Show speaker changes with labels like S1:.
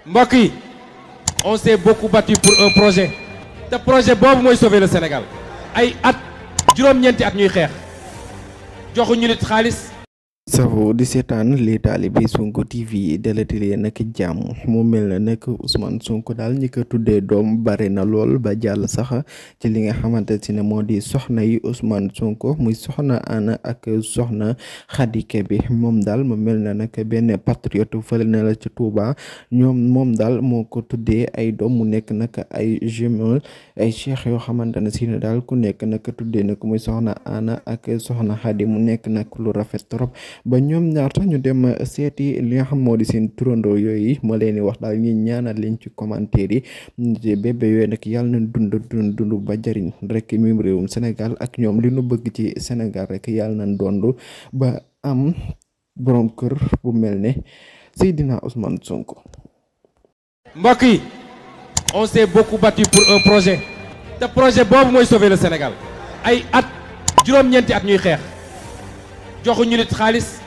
S1: mbokk yi on s'est beaucoup battu pour un projet te projet boobu mooy sauver le Sénégal ay at juróom-ñeenti at ñuy xeex joxuñu nit xaalis.
S2: safo di seetaan li taalibe Sonko TV delatile nag jàmm mu mel na nag Ousmane Sonko daal ñi ko tuddee doom bari na lool ba jàll sax ci li nga xamante si ne moo di soxna yi Ousmane Sonko muy soxna Anna ak soxna Khady Kébé moom daal mu mel na nag benn patriote fële na la ci Touba moom daal moo ko tuddee ay doom mu nekk nag ay jumeaux ay cheikh yoo xamante ne si ne daal ku nekk nag tuddee nag muy soxna Anna ak soxna Khady mu nekk nag lu rafet trop. ba ñoom ñaar tax ñu dem seeti li nga xam moo di seen turandoo yooyu ma leen di wax daal ñi ñaanal leen ci commentaire yi bébé yooyu nag yàlla na dund ba jariñ rek mim réewum Sénégal ak ñoom li nu bëgg ci Sénégal rek yàlla na dondu ba am borom kër bu mel ne Seydina Ousmane Sonko.
S1: mbokk yi on s'est beaucoup battu pour un projet te projet boobu mooy sauver le Sénégal ay at juróom-ñeenti at ñuy xeex joxuñu nit xaalis